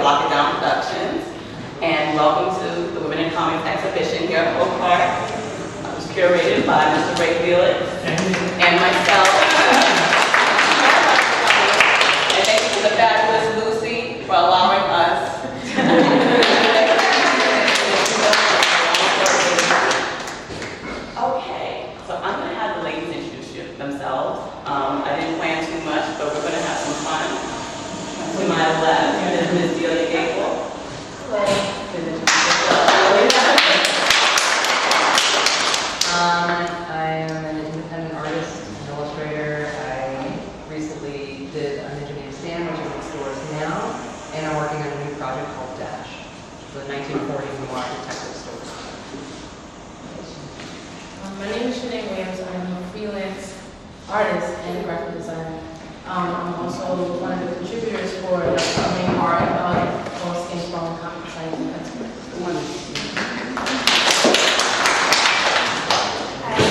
Lock It Down Productions, and welcome to the Women in Comics exhibition here at Oak Park. It was curated by Mr. Ray Felix and myself. And thank you to the fabulous Lucy for allowing us. Okay, so I'm going to have the ladies introduce themselves. I didn't plan too much, but we're going to have some fun. To my left is Ms. Delia Gable. I am an independent artist and illustrator. I recently did a Ninja Named Sam, which is in stores now, and I'm working on a new project called Dash, the 1940s noir detective story. My name is Sha-Nee. I'm a freelance artist and graphic designer. I'm also one of the contributors for the upcoming art of Lost Games from Comic Science and Experts. Hi,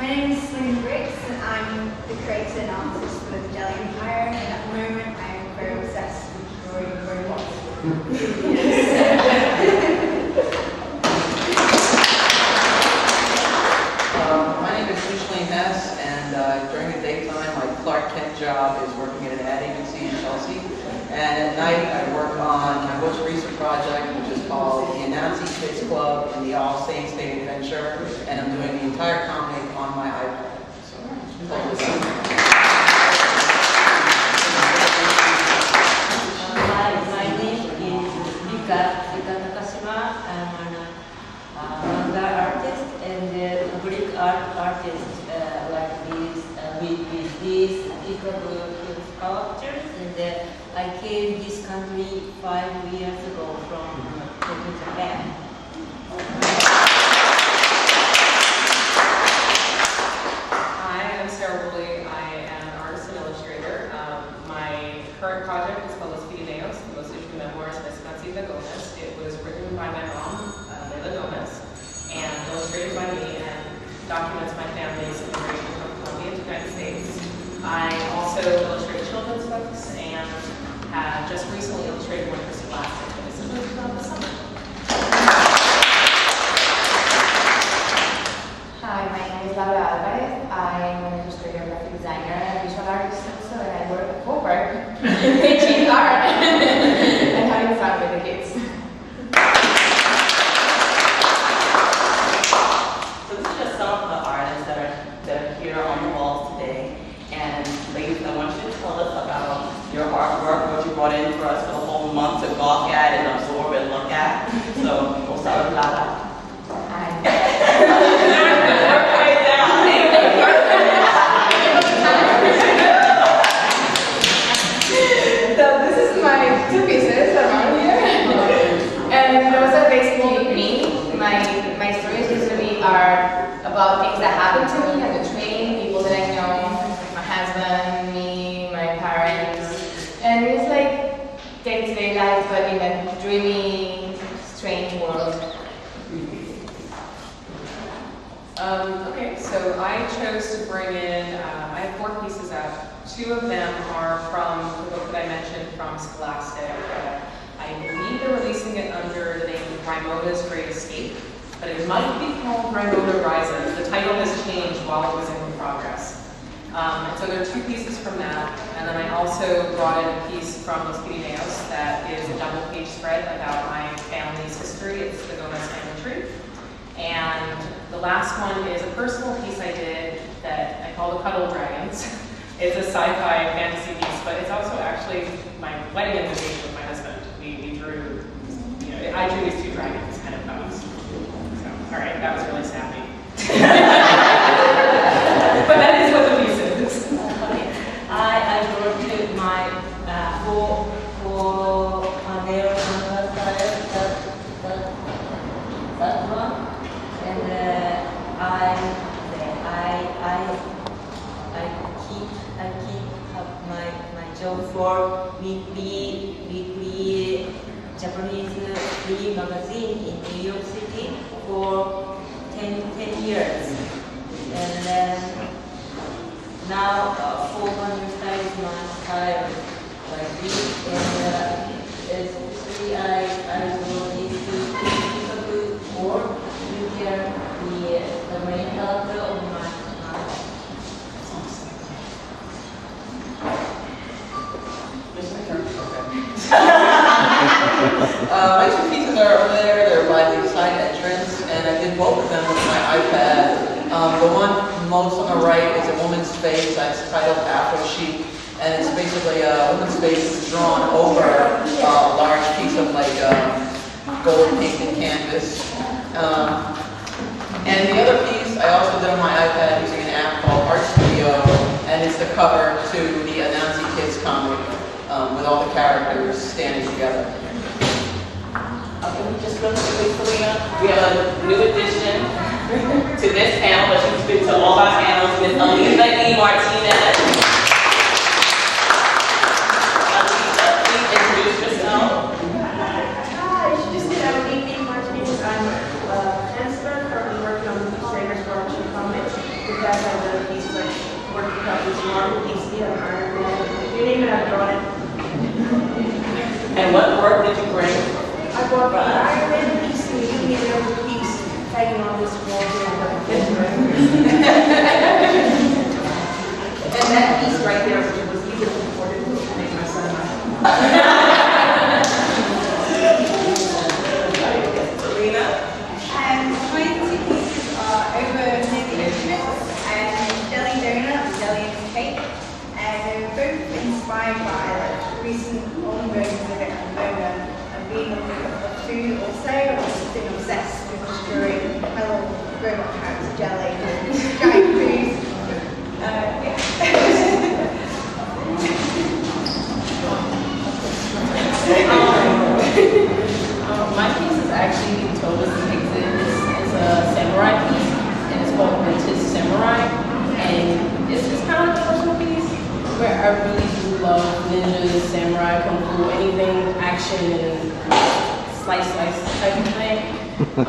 my name is Slim Briggs, and I'm the creator and artist for the Jelly Empire, and at the moment I am very obsessed with drawing robots. My name is Micheline Hess, and during the daytime, my Clark Kent job is working at an ad agency in Chelsea. And at night, I work on my most recent project, which is called the Anansi Kids Club in the All Saints Day Adventure. And I'm doing the entire comic on my iPad. So, my name is Rika Nakashima. I'm a manga artist and public art artist like this with these peekaboo sculptures. And I came this country 5 years ago from Japan. Hi, I'm Sarah Woolley. I am an artist and illustrator. My current project is called Escapism, the most issue memoirs by Escapism Gomez. It was written by my mom, Leila Gomez, and illustrated by me, and documents my family's immigration from Colombia to the United States. I also illustrate children's books and have just recently illustrated one for Scholastic, and this is really from the summer. Hi, my name is Laura Alvarez. I'm an illustrator, graphic designer, and visual artist also, and I work at Hobart teaching art and having fun with the kids. So this is just some of the artists that are here on the walls today. And ladies, I want you to tell us about your artwork, what you brought in for us for the whole month to gawk at and absorb and look at. So we'll start with Lala. So this is my two pieces around here. And those are basically me. My stories usually are about things that happen to me on the train, people that I know, my husband, me, my parents. And it's like day-to-day life, but in a dreamy, strange world. Okay, so I chose to bring in, I have 4 pieces out. 2 of them are from the book that I mentioned from Scholastic. I believe they're releasing it under the name Raimona's Great Escape, but it might be called Raimona Rises. The title has changed while it was in progress. And so there are 2 pieces from that, and then I also brought in a piece from Los Pirineos that is a double-page spread about my family's history. It's the Gomez family tree. And the last one is a personal piece I did that I call the Cuddle Dragons. It's a sci-fi fantasy piece, but it's also actually my wedding invitation with my husband. We drew, I drew these 2 dragons kind of pose. So, all right, that was really sappy. But that is what the piece is. I wrote my four male manga style have my job for weekly Japanese free magazine in New York City for 10 years. And then now 400 styles my style like this. And especially I want it to keep a good work. You can be the main character of my My two pieces are over there. They're by the side entrance, and I did both of them with my iPad. The one most on the right is a woman's face that's titled Afro-Chic, and it's basically a woman's face that's drawn over a large piece of like gold painted canvas. And the other piece I also did on my iPad using an app called Art Studio, and it's the cover to the Anansi Kids comic with all the characters standing together. Okay, just real quickly, Selena, we have a new addition to this panel, but she's been to all our panels, Ms. Elisa E. Martinez. Elisa, please introduce yourself. Hi, she just did have a E. Martinez. I'm Chancellor, currently working on the Shakers Workshop Comics. With that, I have a piece like working copies of Marvel, DC, and Iron Man. You name it, I've drawn it. And what work did you bring? I bought the Iron Man piece and the Union piece hanging on this wall here. And that piece right there, which was even important to make my son Selena? My two pieces are over maybe instruments and jelly donut and jelly and cake. And they're both inspired by like recent ongoing living at the moment. I've been on food also, I've just been obsessed with destroying my little robot character jelly and giant food. Yeah. My piece is actually Toba's Exit. It's a samurai piece, and it's called Vintage Samurai. And it's just kind of a personal piece where I really do love ninjas, samurai, kung fu, anything action and slice type of thing. I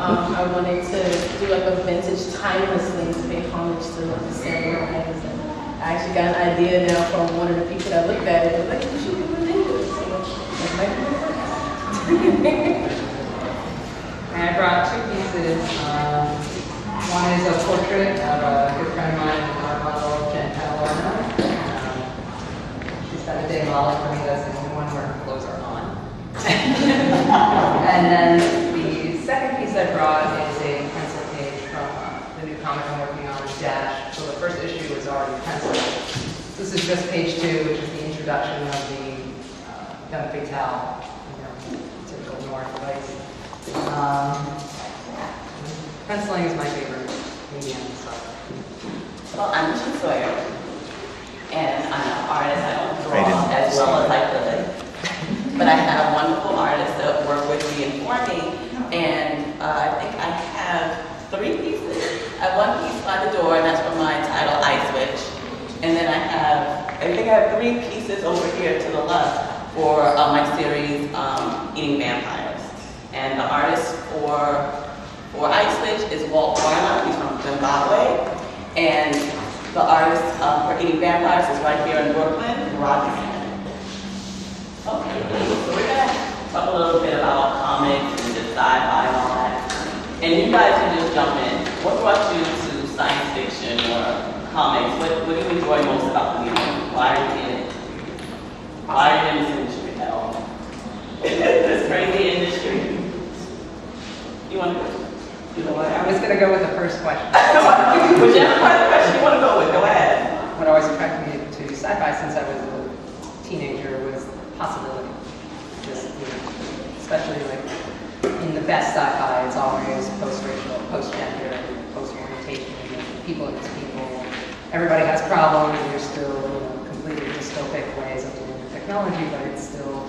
wanted to do like a vintage timeless thing to pay homage to the samurais. And I actually got an idea now from one of the people that looked at it. They're like, you should do a ninja. So that might be my first. I brought two pieces. One is a portrait of a good friend of mine, our model, Chantal Lorna. She's got a day model for me. That's the only one where her clothes are on. And then the second piece I brought is a pencil page from the new comic I'm working on, Dash. So the first issue was already penciled. This is just page 2, which is the introduction of the gun fatale, typical North place. Penciling is my favorite medium. Well, I'm Chi Sawyer, and I'm an artist. I don't draw as well as I could, but I have wonderful artists that work with me and for me, and I think I have 3 pieces. I have one piece by the door, and that's from my title, I Switch, and then I think I have 3 pieces over here to the left for my series, Eating Vampires, and the artist for I Switch is Walt Warner. He's from Zimbabwe. And the artist for Eating Vampires is right here in Brooklyn, Robbie. Okay, so we're going to talk a little bit about comics and just sci-fi and all that. And you guys can just jump in. What brought you to science fiction or comics? What do you enjoy most about the medium? Why are you in it? Why are you in this industry at all? This crazy industry. You want to I was going to go with the first question. Whichever part of the question you want to go with, go ahead. What always attracted me to sci-fi since I was a teenager was possibility. Just, especially like in the best sci-fi, it's always post-racial, post-gender, post-orientation, people against people. Everybody has problems, and there's still completely dystopic ways of dealing with technology, but it's still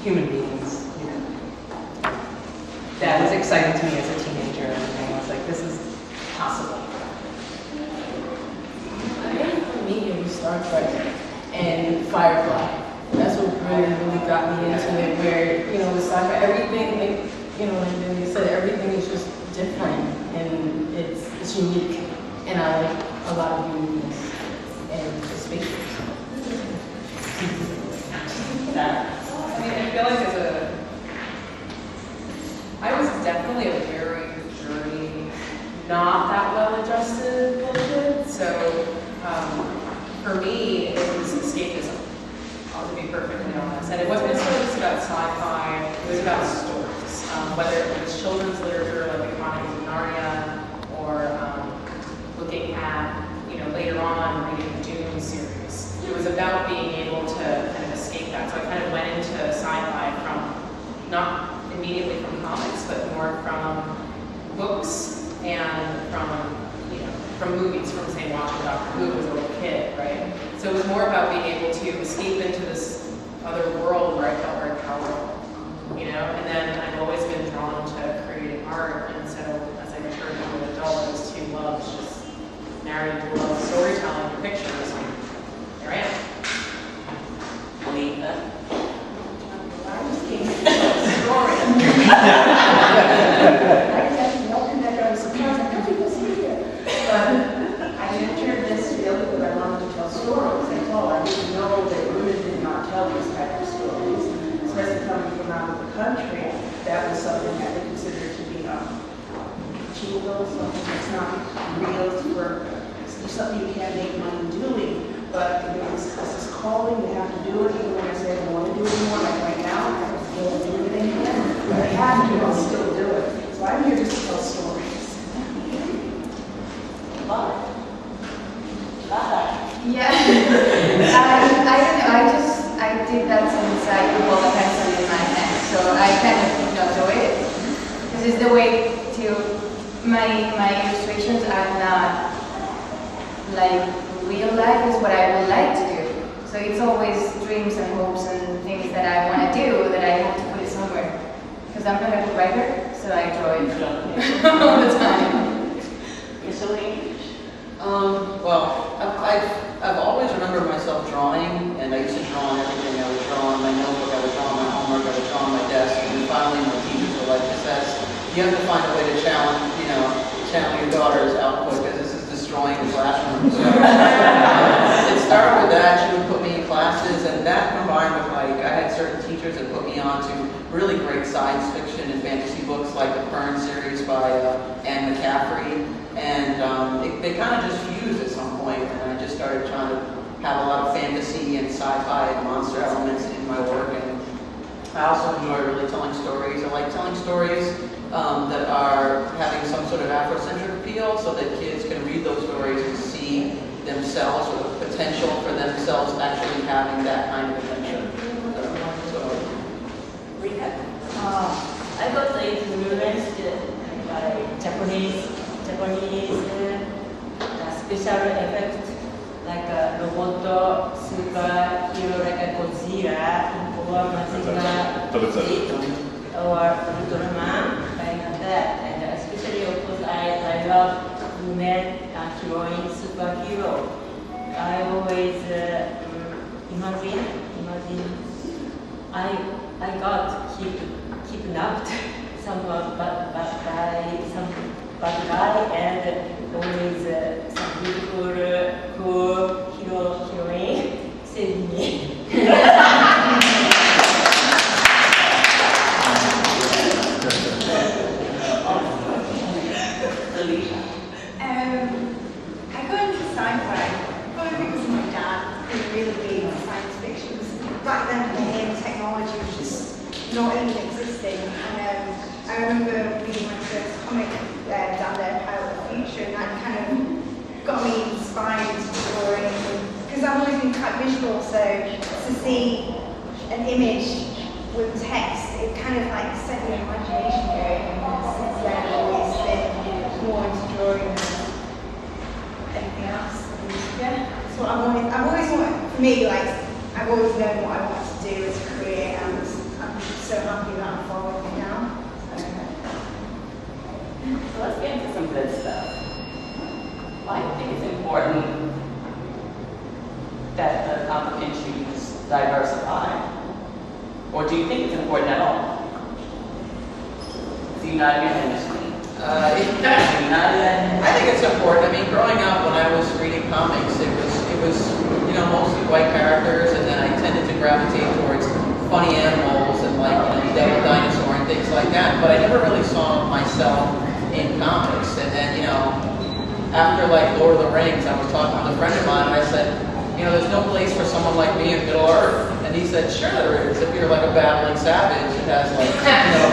human beings. That was exciting to me as a teenager, and I was like, this is possible. I Star Trek, and Firefly. That's what really got me into it, where, you know, with sci-fi, everything, like, you know, and then you said everything is just different, and it's unique, and I like a lot of uniqueness and the spaceships. I mean, I feel like I was definitely a very dirty, not that well-adjusted little kid. So for me, it was escapism, to be perfectly honest. And it wasn't necessarily just about sci-fi, it was about stories. Whether it was children's literature like the Chronicles of Narnia, or looking at, you know, later on reading the Dune series. It was about being able to kind of escape that. So I kind of went into sci-fi from, not immediately from comics, but more from books and from, you know, from movies, from say watching Doctor Who as a little kid, right? So it was more about being able to escape into this other world where I felt very powerful, you know? And then I've always been drawn to creating art, and so as I turned into an adult, those two loves just married to love of storytelling and pictures. Here I am. Lisa. I just came to tell a story. I just welcome that I was surprised. I thought he was here. But I entered this field because I wanted to tell stories. I told I didn't know that women did not tell these type of stories, especially coming from out of the country. That was something that they considered to be achievable, something that's not real, for something you can't make money doing. But this is calling, they have to do it, even when I say I don't want to do it anymore, like right now, I don't feel like doing it anymore. But I have to, I'll still do it. So I'm here just to tell stories. Yeah. I don't know, I did that since I could hold a pencil in my hand. So I kind of enjoy it. Because it's the way to, my illustrations are not like real life, is what I would like to do. So it's always dreams and hopes and things that I want to do that I hope to put it somewhere. Because I'm not a good writer, so I draw it all the time. Well, I've always remembered myself drawing, and I used to draw on everything. I would draw on my notebook, I would draw on my homework, I would draw on my desk, and then finally my teachers were like, you have to find a way to channel your daughter's output, because this is destroying the classroom. So it started with that. She would put me in classes, and that combined with, like, I had certain teachers that put me on to really great science fiction and fantasy books like the Fern series by Anne McCaffrey. And they kind of just fused at some point, and I just started trying to have a lot of fantasy and sci-fi and monster elements in my work. And I also enjoy really telling stories. I like telling stories that are having some sort of Afrocentric appeal, so that kids can read those stories and see themselves, or the potential for themselves actually having that kind of adventure. I got influenced by Japanese special effects like a robot, superhero like a Godzilla, or Ultraman, like that. And especially, of course, I love women, heroine, superhero. I always imagine I got kidnapped someone by some bad guy, and always some beautiful, cool heroine saved me. I got into sci-fi probably because my dad was really big on science fiction. Back then, for him, technology was just not even existing. And I remember reading my first comic down there, Pilot of the Future, and that kind of got me inspired to draw anything. Because I've always been quite visual, so to see an image with text, it kind of like set your imagination going. And since then, I've always been more into drawing than anything else. And yeah, so I've always wanted, for me, like, I've always known what I want to do is create, and I'm so happy that I'm following it now. So let's get into some good stuff. Well, I think it's important important. I mean, growing up when I was reading comics, it was mostly white characters, and then I tended to gravitate towards funny animals and like Devil Dinosaur and things like that. But I never really saw myself in comics. And then after like Lord of the Rings, I was talking with a friend of mine, and I said, there's no place for someone like me in Middle Earth. And he said, sure there is. If you're like a battling savage that has like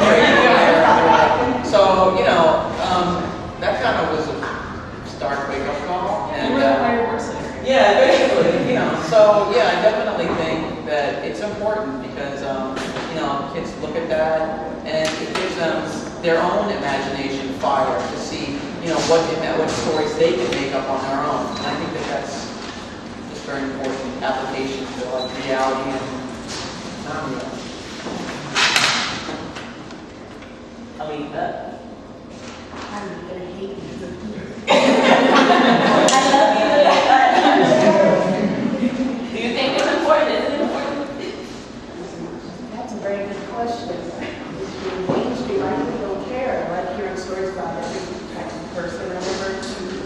crazy hair. So that kind of was a stark wake-up call. And, You were the higher person. yeah, basically, So yeah, I definitely think that it's important because kids look at that and it gives them their own imagination fire to see what stories they can make up on their own. And I think that that's just very important application to like reality and non-reality. Alita. I'm gonna hate you. I love you. Do you think it's important? Is it important? That's a very good question. In mainstream, I really don't care. I like hearing stories about every type of person. I never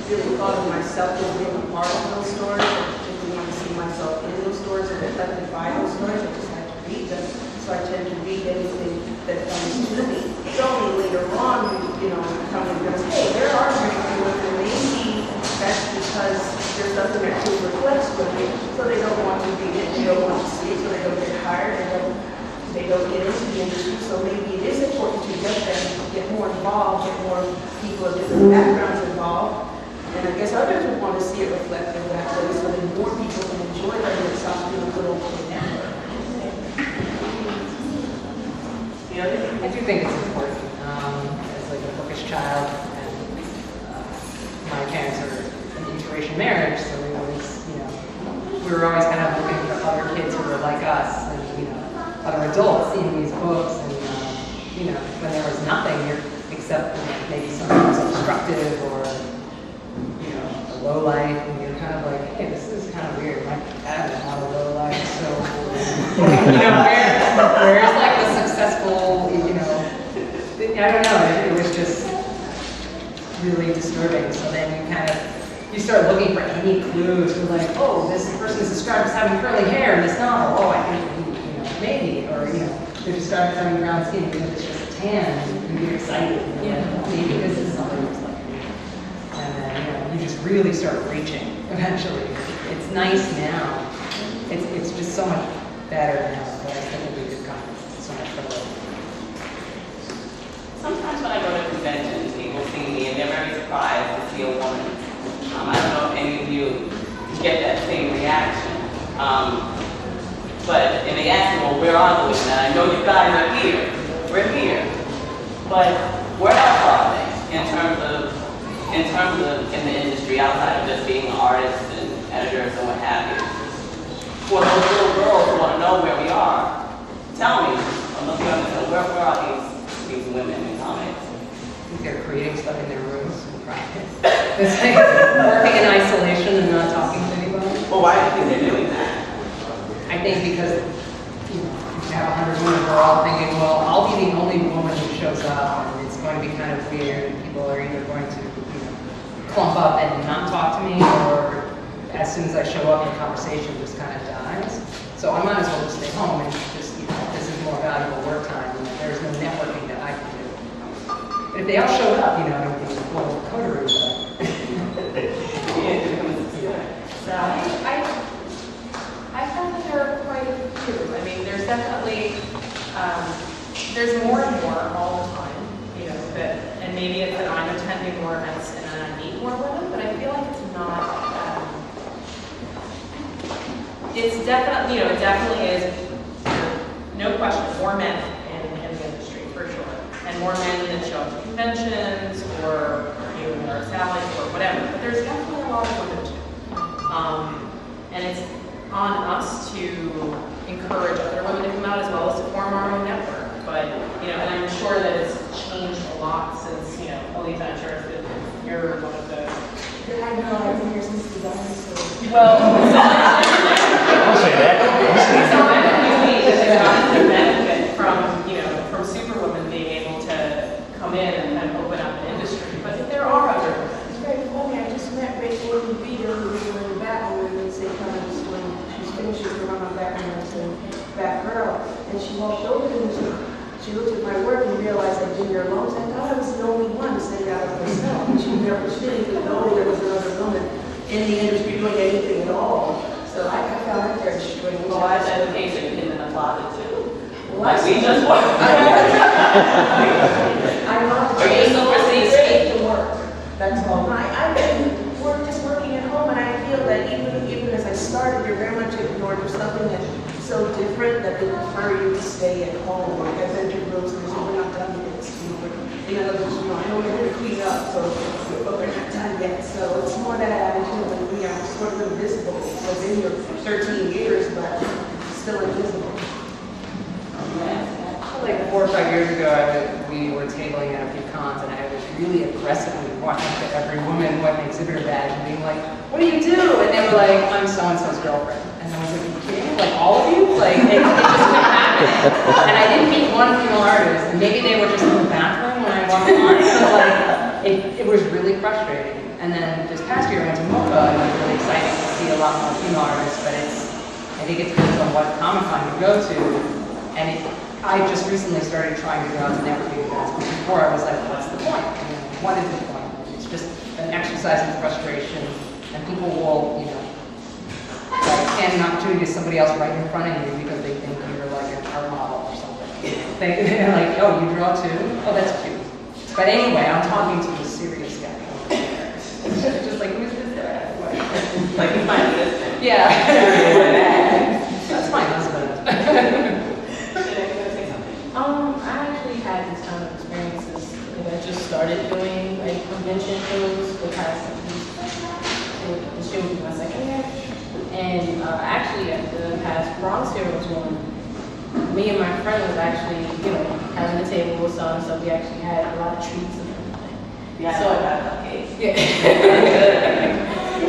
really thought of myself as being a part of those stories. I didn't want to see myself in those stories or reflected by those stories. I just like to read them. So I tend to read anything that comes to me. It's only later on, someone goes, hey, there are great people, and maybe that's because there's nothing that truly reflects with it, so they don't want to read it, they don't want to see it, so they don't get hired, they don't get into the industry. So maybe it is important to get them, get more involved, get more people of different backgrounds involved. And I guess others would want to see it reflected that way, so that more people can enjoy it and stop being a little network. I do think it's important. As like a bookish child, and my parents are an interracial marriage, so we were always kind of looking for other kids who were like us, and other adults in these books, and when there was nothing except maybe something was obstructive or a low life, and you're kind of like, hey, this is kind of weird. My dad is not a low life, so where's like the successful, I don't know, it was just really disturbing. So then you start looking for any clues. You're like, oh, this person is described as having curly hair in this novel. Oh, I think, maybe. Or, they're described as having brown skin, even if it's just a tan, you get excited. Maybe this is something that's like me. And then, you just really start reaching eventually. It's nice now. It's just so much better now, but I still think we could come so much further. Sometimes when I go to conventions, people see me and they're very surprised to see a woman. I don't know if any of you get that same reaction. And they ask me, well, where are the women? And I know you guys are here. We're here. But where else are they in terms of in the industry outside of just being artists and editors and what have you? For those little girls who want to know where we are, tell me, where are these women in comics? I think they're creating stuff in their rooms in private. It's like working in isolation and not talking to anybody. Well, why do you think they're doing that? I think because if you have 100 women, we're all thinking, well, I'll be the only woman who shows up, and it's going to be kind of weird. People are either going to clump up and not talk to me, or as soon as I show up, the conversation just kind of dies. So I might as well just stay home and just, this is more valuable work time. There's no networking that I can do. But if they all showed up, it would be a full coterie. So I found that there are quite a few. I mean, there's definitely, there's more and more all the time, and maybe it's that I'm attending more events and then I meet more women, but I feel like it's not, it's definitely, it definitely is, no question, more men in the industry, for sure. And more men that show up at conventions or are established or whatever. But there's definitely a lot of women too. And it's on us to encourage other women to come out as well as to form our own network. But, and I'm sure that it's changed a lot since, Alita, I'm sure you're one of those. I know, I've been here since the dinosaurs. Well, I'll say that. there's not to benefit from Superwoman being able to come in and kind of open up the industry. But there are other women. It's very funny. and fat girl. And she walked over to me, she looked at my work and realized I'd been there a long time. I thought I was the only one to say that of myself. And she didn't even know there was another woman in the industry doing anything at all. So I found it very strange. Well, I had education in the closet too. Well, Like we just work. I'm not Are you super secret? to work. That's all. I've been just working at home, and I feel that even as I started, you're very much ignored. There's something that's so different that they prefer you to stay at home. Like I've entered rooms and they say, we're not done yet. In other words, I know we're here to clean up, but we're not done yet. So it's more that attitude that we are sort of invisible. So I've been here for 13 years, but still invisible. Like 4 or 5 years ago, we were tabling at a few cons, and I was really aggressively walking up to every woman with an exhibitor badge and being like, "What do you do?" And they were like, "I'm so-and-so's girlfriend." And I was like, "Are you kidding? Like all of you?" Like it just kept happening. And I didn't meet one female artist, and maybe they were just in the bathroom when I walked on. So like it was really frustrating. And then this past year I went to MoCA, and it was really exciting to see a lot more female artists. But I think it depends on what Comic-Con you go to, and I just recently started trying to go out to networking events, but before I was like, what's the point? I mean, what is the point? It's just an exercise in frustration, and people will, like hand an opportunity to somebody else right in front of you because they think you're like an art model or something. They're like, oh, you draw too? Oh, that's cute. But anyway, I'm talking to a serious guy. Just like, who's this guy? Like you find this. Yeah. That's my husband. I actually had these kind of experiences that I just started doing, like convention shows the past this year would be my second year. And actually at the past Bronx Heroes one, me and my friend was actually, having a table selling stuff. We actually had a lot of treats and everything. Yeah, so, I got cupcakes. Yeah.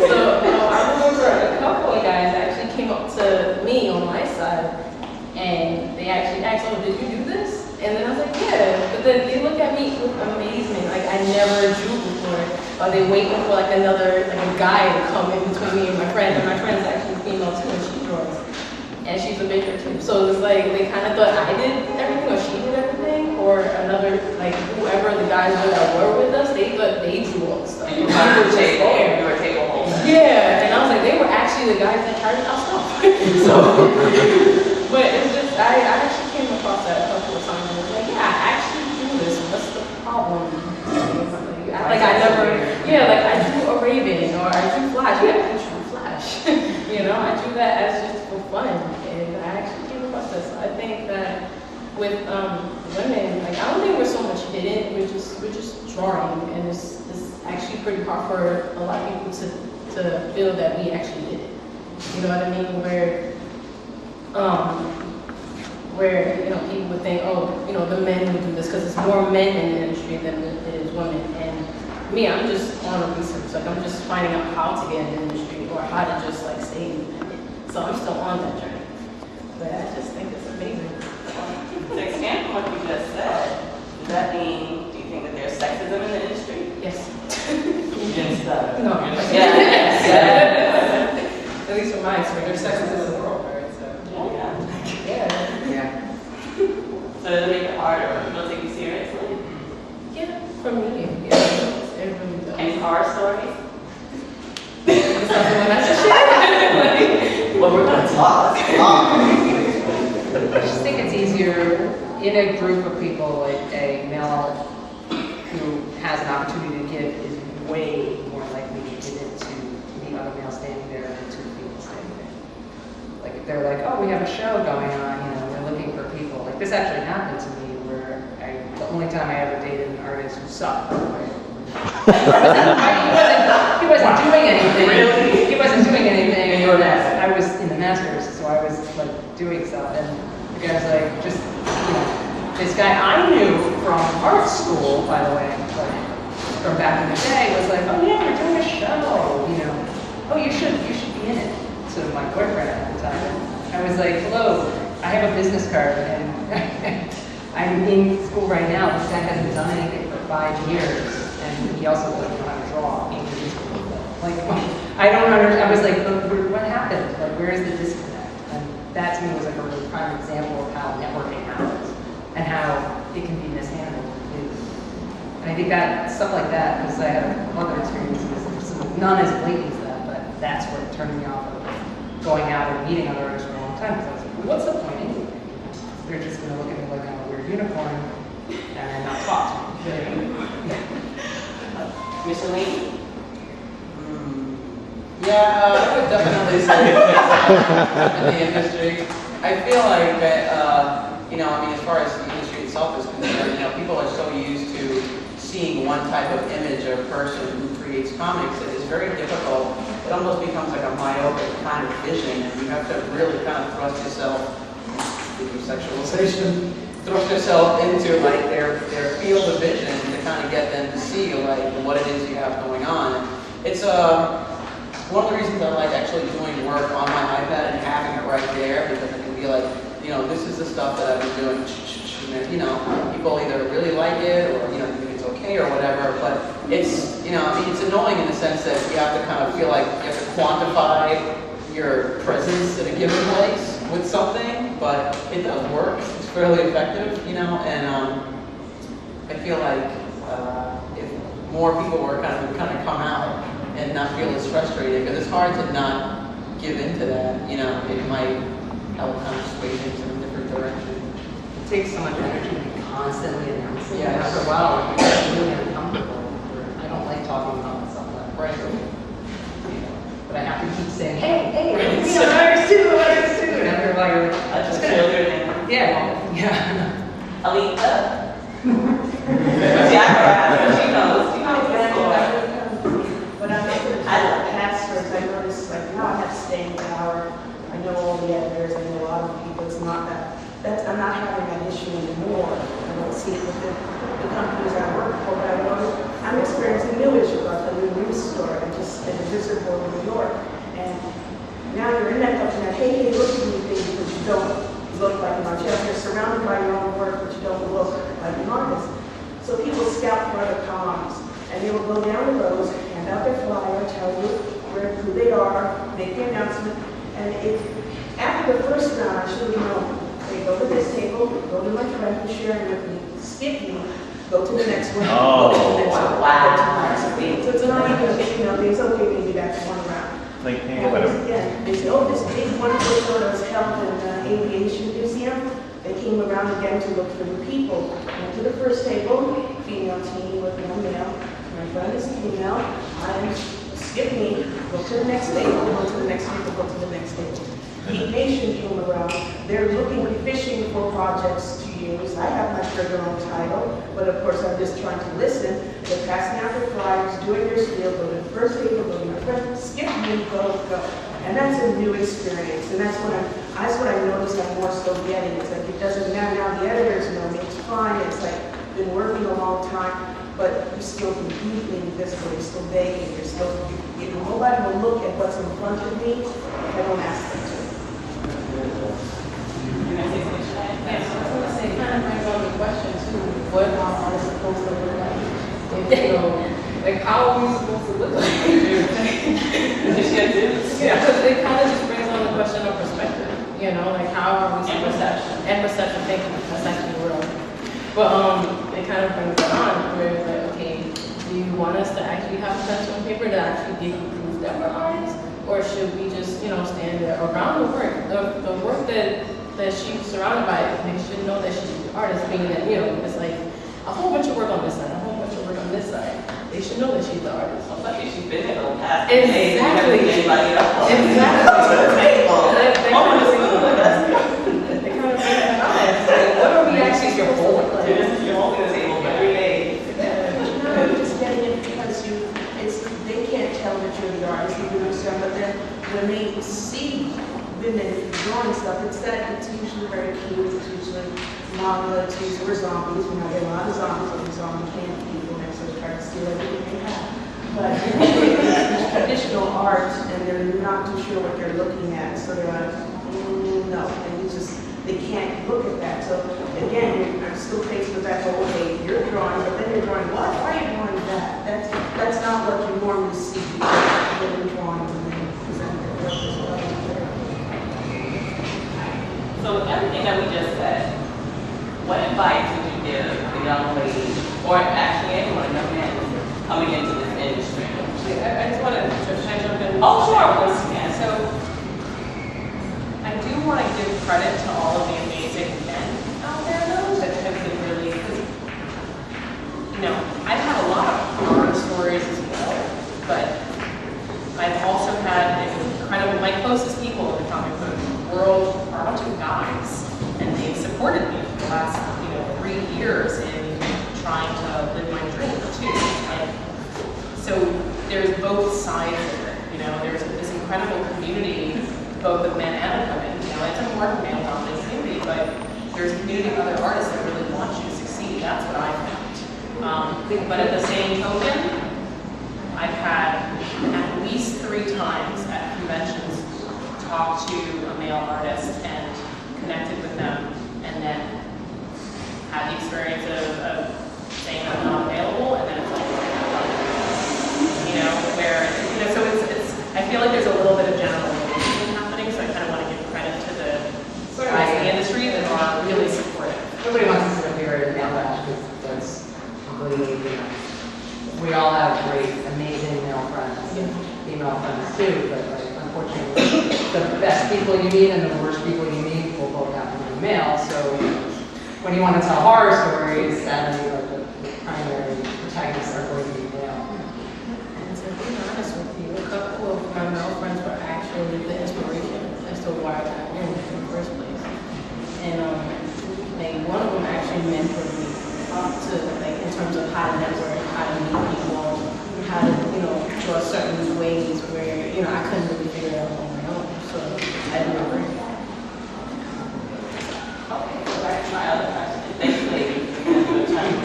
So I remember a couple of guys actually came up to me on my side and they actually asked, "Oh, did you do this?" And then I was like, "Yeah." But then they look at me with amazement, like I never drew before. Or they waiting for like a guy to come in between me and my friend. And my friend's actually female too, and she draws. And she's a baker too. So it was like they kind of thought I did everything or she did everything, or another, like whoever the guys were that were with us, they thought they drew all the stuff. And you were table, you were table holder. Yeah, and I was like, they were actually the guys that charged our stuff. So, but it was just, I actually came across that a couple of times and was like, yeah, I actually do this. What's the problem? Like I never, like I drew a Raven or I drew Flash. Yeah, I drew Flash. I drew that as just for fun, and I actually came across this. I think that with women, like I don't think we're so much hidden. We're just drawing, and it's actually pretty hard for a lot of people to feel that we actually did it. You know what I mean? Where people would think, oh, the men would do this because it's more men in the industry than it is women. And me, I'm just on a research. Like I'm just finding out how to get in the industry or how to just like stay independent. So I'm still on that journey. But I just think it's amazing. To expand on what you just said, does that mean, do you think that there's sexism in the industry? Yes. Yes. No. Yeah. At least from my experience, there's sexism in the world, right? So. Yeah. So does it make it harder? People don't take you seriously? Yeah, for me, it really does. Any horror stories? It's something when I share. Well, we're gonna talk. I just think it's easier in a group of people, like a male who has an opportunity to give is way more likely to give it to the other male standing there than two people standing there. Like if they're like, oh, we have a show going on, we're looking for people. Like this actually happened to me where the only time I ever dated an artist who sucked, by the way. He wasn't doing anything. Really? He wasn't doing anything. And you were master. I was in the masters, so I was like doing stuff, and the guy was like, just this guy I knew from art school, by the way, like from back in the day, was like, oh yeah, we're doing a show, oh you should be in it. So my boyfriend at the time, I was like, hello, I have a business card, and I'm in school right now. This guy hasn't done anything for 5 years. And he also doesn't know how to draw. Like, I don't understand. I was like, what happened? Like, where is the disconnect? And that to me was like a really prime example of how networking happens and how it can be mishandled. And I think that stuff like that, because I have other experiences, none as blatant as that, but that's what turned me off of going out and meeting other artists for a long time. Because I was like, what's the point anyway? They're just going to look at me like I'm a weird unicorn and not talk to me. Mr. Lee? Yeah, I would definitely say in the industry. I feel like that, you know, I mean, as far as the industry itself is concerned, you know, people are so used to seeing one type of image or person who creates comics that it's very difficult. It almost becomes like a myopic kind of vision, and you have to really kind of thrust yourself, speaking of sexualization, thrust yourself into like their field of vision to kind of get them to see like what it is you have going on. It's one of the reasons I like actually doing work on my iPad and having it right there, because I can be like, you know, this is the stuff that I've been doing. And, you know, people either really like it or, you know, think it's okay or whatever. But it's, you know, I mean, it's annoying in the sense that you have to kind of feel like you have to quantify your presence at a given place with something, but it does work. It's fairly effective, you know, and I feel like if more people were kind of come out and not feel as frustrated, because it's hard to not give into that, you know, it might help kind of sway things in a different direction. It takes so much energy to be constantly announcing. Yes. After a while, it's really uncomfortable. I don't like talking about myself that way. Right. But I have to keep saying, hey, I'm an artist too, And after a while, you're like, I just children. yeah. Alita. She knows. She knows the story. When I was in the pastors, I noticed like now I have to stay in the hour. I know all the editors, I know a lot of people. It's not I'm not having that issue anymore. I don't see it with the companies I work for, but I know I'm experiencing new issues. Like a new news story. I just did a visit board in New York, and now you're in that company. Hey, look at me, things, but you don't look like an artist. You're surrounded by your own work, but you don't look like an artist. So people scout for other cons, and they will go down the roads, hand out their flyer, tell you who they are, make the announcement, and if after the first round, I should have known. They go to this table, go to my friend who's sharing with me, skip me, go to the next one, Oh, go to the next one, wow. go to the next one. So it's not even, you know, it's okay, maybe that's one round. Like, hey, And whatever. again, they say, oh, this big wonderful show that was held in the Aviation Museum. They came around again to look for new people. Went to the first table, female team with no male. My friend is female. Skip me, go to the next table, go to the next table, go to the next table. Heat Nation came around. They're looking, fishing for projects to use. I have not heard their own title, but of course I'm just trying to listen. They're passing out their flyers, doing their spiel, go to the first table, go to my friend, skip me, go. And that's a new experience, and that's what I noticed I'm more so getting. It's like it doesn't matter now. The editors know me. It's fine. It's like been working a long time, but you're still completely invisible. You're still begging. You're still. If nobody will look at what's in front of me, I don't ask them to. Yeah, so I was gonna say, kind of brings on the question too, what are we supposed to look like? You know, like how are we supposed to look like? Yeah, because it kind of just brings on the question of perspective, you know, like how are we supposed to, and perception, thank you, that's actually the word. But it kind of brings it on where it's like, okay, do you want us to actually have pencil and paper to actually give you proof that we're artists? Or should we just, you know, stand there around the work, the work that she's surrounded by, they should know that she's an artist, meaning that, you know, it's like a whole bunch of work on this side, a whole bunch of work on this side. They should know that she's the artist. Especially she's been there the past Exactly. Anybody else. Exactly. They kind of bring that on. It's like, what are we actually supposed to look like? You're holding the table every day. No, you're just getting it because they can't tell that you're the artist, you do stuff, but then when they see women drawing stuff, it's usually very cute, it's usually manga, it's usually zombies, you know, there are a lot of zombies on these zombie camp people next to try to steal everything they have. But it's traditional art and they're not too sure what they're looking at, so they're like, no, and they can't look at that. So again, I'm still faced with that whole, okay, you're drawing, but then you're drawing what? Why are you drawing that? That's not what you normally see women drawing when they present their work as well. everything that we just said, what advice would you give the young lady, or actually anyone, young man, coming into this industry? I just want to, should I jump in? Oh, sure. Yeah. So, I do want to give credit to all of the amazing men out there, though, that have been really, you know, I've had a lot of hard stories as well, but I've also had incredible, my closest people in the comic book world are a bunch of guys, and they've supported me for the last, 3 years in trying to live my dream too. And so there's both sides of it, there's this incredible community, both of men and of women, it's a more male-dominated community, but there's a community of other artists that really want you to succeed. That's what I found. But at the same token, I've had at least 3 times at conventions talked to a male artist and connected with them, and then had the experience of saying I'm not available, and then it's like, where, so it's, I feel like there's a little bit of generalization happening, so I kind of want to give credit to the guys in the industry that are really supportive. Nobody wants to sit up here and male bash because that's completely, we all have great, amazing male friends, female friends too, but like, unfortunately, the best people you meet and the worst people you meet will both happen to be male. So when you want to tell horror stories, sadly, like the primary protagonists are going to be male. And to be honest with you, a couple of my male friends were actually the inspiration as to why I got in the first place. And like one of them actually mentored me to like in terms of how to network, how to meet people, how to draw certain ways where I couldn't really figure it out on my own. So I do agree. Okay, so back to my other question. Thank you, ladies, for your time.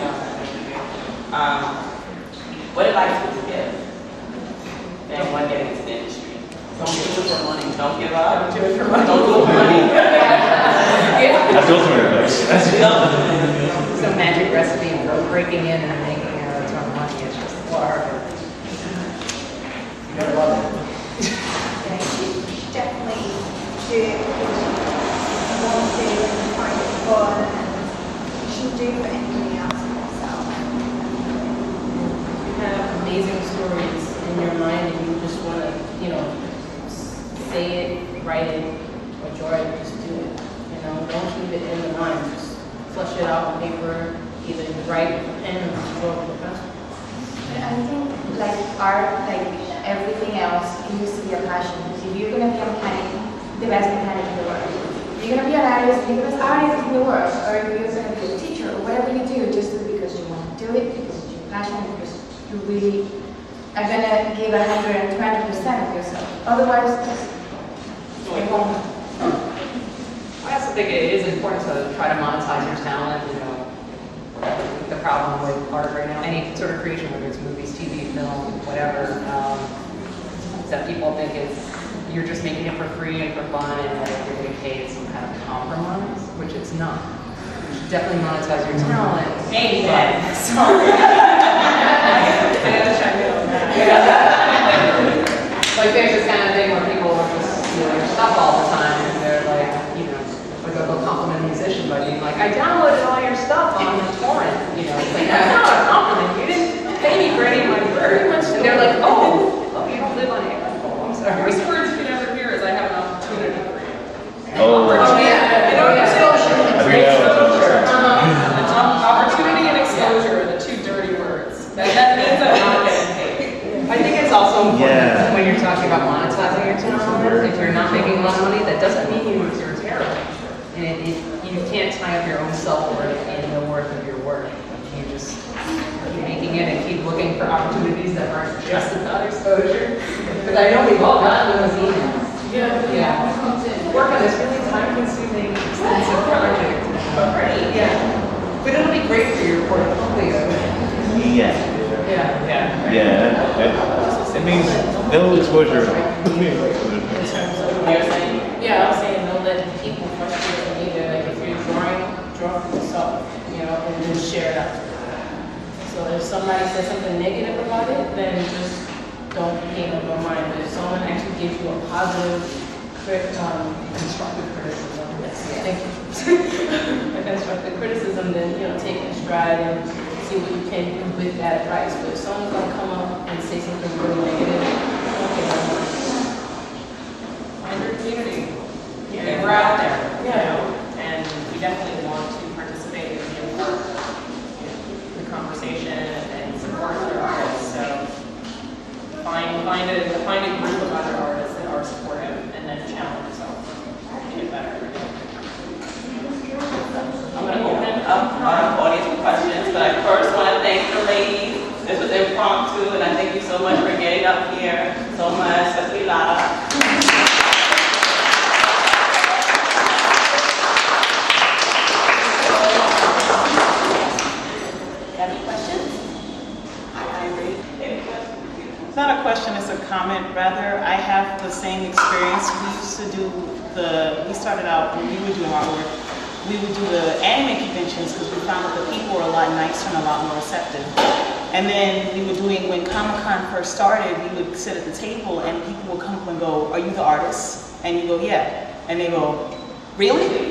What advice would you give to anyone getting into the industry? Don't do it for money. Don't give up. Don't do it for money. Don't do it for money. That's the ultimate advice. There's no magic recipe for breaking in and making a ton of money. It's just a lot harder. You gotta love it. Definitely do it because you want to and find it fun, and you should do for anybody else and yourself. You have amazing stories in your mind and you just want to, say it, write it, or draw it, just do it. Don't keep it in the mind. Just flush it out on paper, either you write with a pen or draw with a pencil. I think like art, like everything else, it needs to be a passion. Because if you're gonna be a mechanic, the best mechanic in the world. If you're gonna be an artist, the best artist in the world. Or if you're gonna be a teacher, or whatever you do, just do it because you want to do it, because you're passionate, because you really are gonna give 120% of yourself. Otherwise, just stay home. I also think it is important to try to monetize your talent. The problem with art right now, any sort of creation, whether it's movies, TV, film, whatever, is that people think you're just making it for free and for fun, and that if you're getting paid, it's some kind of compromise, which it's not. You should definitely monetize your talent. Amen. Sorry. I gotta check it on that. Like there's this kind of thing where people will just steal your stuff all the time, and they're like, like they'll compliment a musician by being like, I downloaded all your stuff on the torrent. It's like, that's not a compliment. You didn't pay me for any of my work. And they're like, oh, you don't live on air. Oh, I'm sorry. Worst words you never hear is I have an opportunity for you. Oh, Opportunity and exposure are the 2 dirty words. That means I'm not getting paid. I think it's also important when you're talking about monetizing your talent, if you're not making a lot of money, that doesn't mean you're terrible. And you can't tie up your own self-worth in the worth of your work. You just keep making it and keep looking for opportunities that aren't just about exposure. Because I know we've all gotten those emails. Yeah. Work on this really time-consuming, expensive project. But great, yeah. But it'll be great for your portfolio. Yeah. It means no exposure. Yeah, I was saying don't let people frustrate you either. Like if you're draw for yourself, and then share it out. So if somebody says something negative about it, then just don't pay them no mind. But if someone actually gives you a positive, constructive criticism, yes. Thank you. constructive criticism, then, you know, take it in stride and see what you can do with that advice. But if someone's gonna come up and say something really negative, okay, Find your community. Yeah, we're out there, you know, and we definitely want to participate in the conversation and support other artists. So find a group of other artists that are supportive, and then challenge yourself to get better. I'm going to open up our audience for questions, but I first want to thank the ladies. This was impromptu, and I thank you so much for getting up here. So much, especially Lara. It's not a question, it's a comment. Rather, I have the same experience. We used to do we started out when we were doing artwork, we would do the anime conventions because we found that the people were a lot nicer and a lot more receptive. And then we were doing, when Comic-Con first started, we would sit at the table and people would come up and go, "Are you the artist?" And you go, "Yeah." And they go, "Really?"